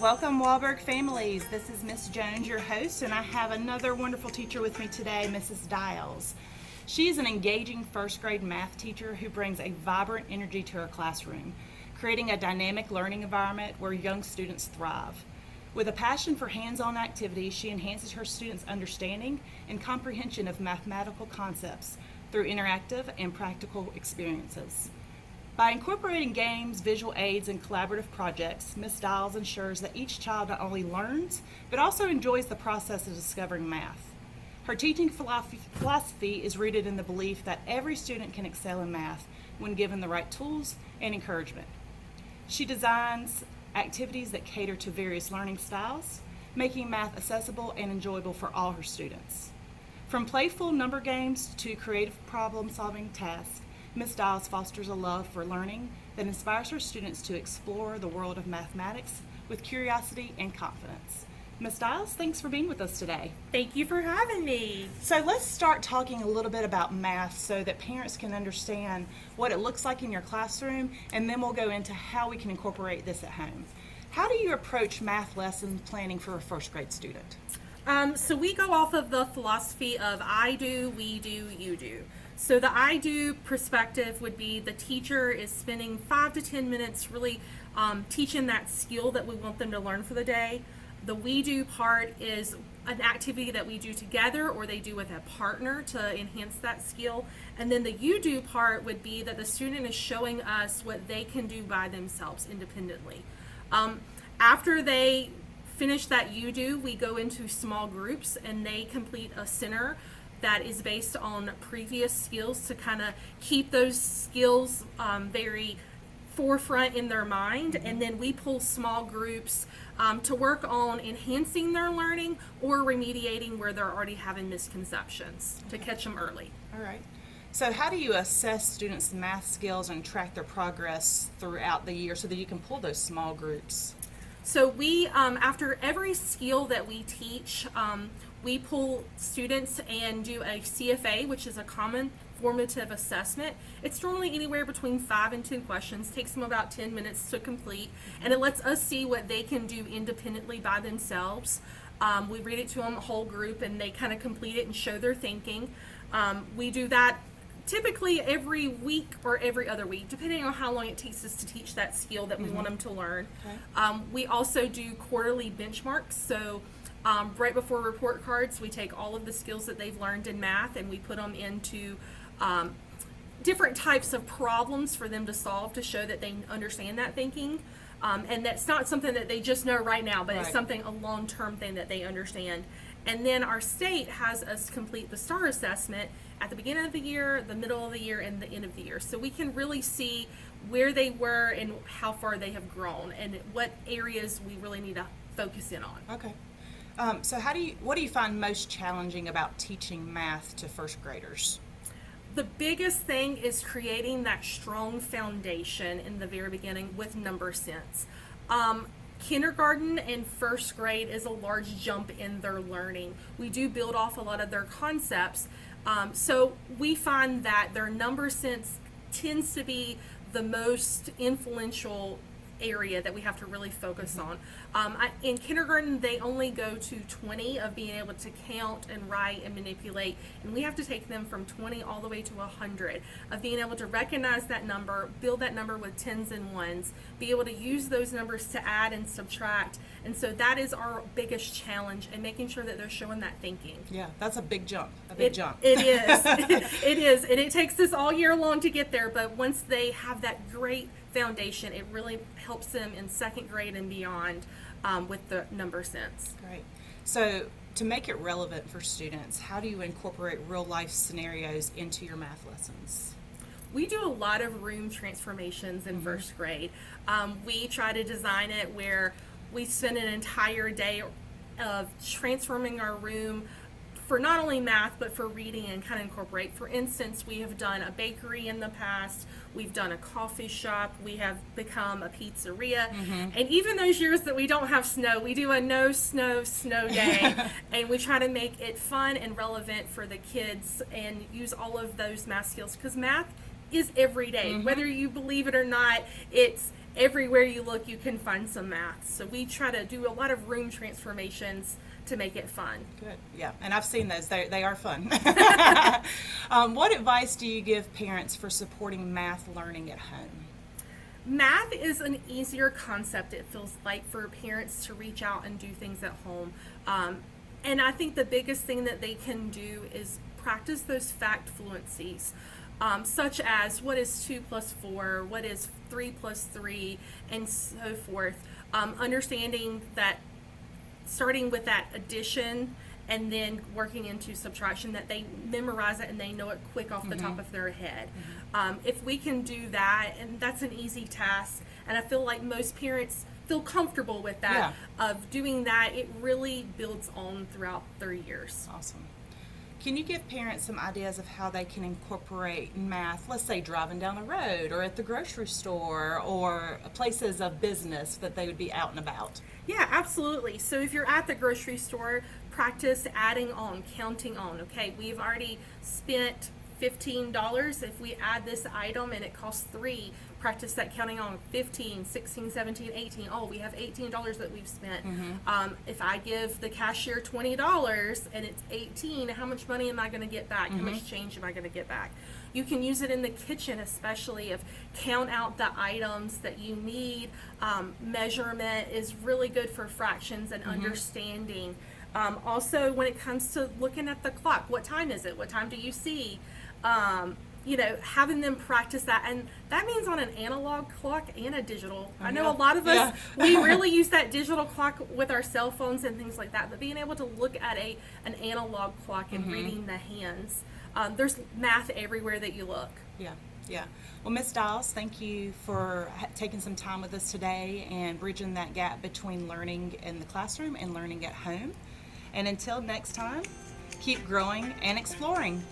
Welcome, Wahlberg families. This is Miss Jones, your host, and I have another wonderful teacher with me today, Mrs. Dials. She is an engaging first grade math teacher who brings a vibrant energy to her classroom, creating a dynamic learning environment where young students thrive. With a passion for hands-on activities, she enhances her students' understanding and comprehension of mathematical concepts through interactive and practical experiences. By incorporating games, visual aids, and collaborative projects, Ms. Dials ensures that each child not only learns, but also enjoys the process of discovering math. Her teaching philosophy is rooted in the belief that every student can excel in math when given the right tools and encouragement. She designs activities that cater to various learning styles, making math accessible and enjoyable for all her students. From playful number games to creative problem-solving tasks, Ms. Dials fosters a love for learning that inspires her students to explore the world of mathematics with curiosity and confidence. Ms. Dials, thanks for being with us today. Thank you for having me. So let's start talking a little bit about math so that parents can understand what it looks like in your classroom, and then we'll go into how we can incorporate this at home. How do you approach math lesson planning for a first grade student? So we go off of the philosophy of I do, we do, you do. So the I do perspective would be the teacher is spending 5 to 10 minutes really teaching that skill that we want them to learn for the day. The we do part is an activity that we do together or they do with a partner to enhance that skill. And then the you do part would be that the student is showing us what they can do by themselves independently. After they finish that you do, we go into small groups and they complete a center that is based on previous skills to kind of keep those skills very forefront in their mind. And then we pull small groups to work on enhancing their learning or remediating where they're already having misconceptions to catch them early. All right. So how do you assess students' math skills and track their progress throughout the year so that you can pull those small groups? So we, after every skill that we teach, we pull students and do a CFA, which is a common formative assessment. It's normally anywhere between 5 and 10 questions, takes them about 10 minutes to complete, and it lets us see what they can do independently by themselves. We read it to them, a whole group, and they kind of complete it and show their thinking. We do that typically every week or every other week, depending on how long it takes us to teach that skill that we want them to learn. Okay. We also do quarterly benchmarks. So right before report cards, we take all of the skills that they've learned in math and we put them into different types of problems for them to solve to show that they understand that thinking. And that's not something that they just know right now, but it's something, a long-term thing that they understand. And then our state has us complete the STAR assessment at the beginning of the year, the middle of the year, and the end of the year. So we can really see where they were and how far they have grown and what areas we really need to focus in on. Okay. So what do you find most challenging about teaching math to first graders? The biggest thing is creating that strong foundation in the very beginning with number sense. Kindergarten and first grade is a large jump in their learning. We do build off a lot of their concepts. So we find that their number sense tends to be the most influential area that we have to really focus on. In kindergarten, they only go to 20 of being able to count and write and manipulate, and we have to take them from 20 all the way to 100 of being able to recognize that number, build that number with tens and ones, be able to use those numbers to add and subtract. And so that is our biggest challenge, and making sure that they're showing that thinking. Yeah, that's a big jump. Jump. It is. It is, and it takes us all year long to get there, but once they have that great foundation, it really helps them in second grade and beyond with the number sense. Great. So to make it relevant for students, how do you incorporate real life scenarios into your math lessons? We do a lot of room transformations in first grade. We try to design it where we spend an entire day of transforming our room for not only math, but for reading and kind of incorporate. For instance, we have done a bakery in the past, we've done a coffee shop, we have become a pizzeria, and even those years that we don't have snow, we do a no snow day, and we try to make it fun and relevant for the kids and use all of those math skills, because math is every day. Whether you believe it or not, it's everywhere you look, you can find some math. So we try to do a lot of room transformations to make it fun. Good. Yeah, and I've seen those. They are fun. What advice do you give parents for supporting math learning at home? Math is an easier concept, it feels like, for parents to reach out and do things at home. And I think the biggest thing that they can do is practice those fact fluencies, such as what is 2 plus 4, what is 3 plus 3, and so forth. Understanding that, starting with that addition and then working into subtraction, that they memorize it and they know it quick off the top of their head. If we can do that, and that's an easy task, and I feel like most parents feel comfortable with that, of doing that, it really builds on throughout their years. Awesome. Can you give parents some ideas of how they can incorporate math, let's say driving down the road or at the grocery store or places of business that they would be out and about? Yeah, absolutely. So if you're at the grocery store, practice adding on, counting on. Okay, we've already spent $15. If we add this item and it costs $3, practice that counting on. 15, 16, 17, 18. Oh, we have $18 that we've spent. If I give the cashier $20 and it's 18, how much money am I going to get back? How much change am I going to get back? You can use it in the kitchen, especially if count out the items that you need. Measurement is really good for fractions and understanding. Also, when it comes to looking at the clock, what time is it? What time do you see? You know, having them practice that, and that means on an analog clock and a digital. I know a lot of us, we really use that digital clock with our cell phones and things like that, but being able to look at an analog clock and reading the hands, there's math everywhere that you look. Yeah. Well, Ms. Dials, thank you for taking some time with us today and bridging that gap between learning in the classroom and learning at home. And until next time, keep growing and exploring.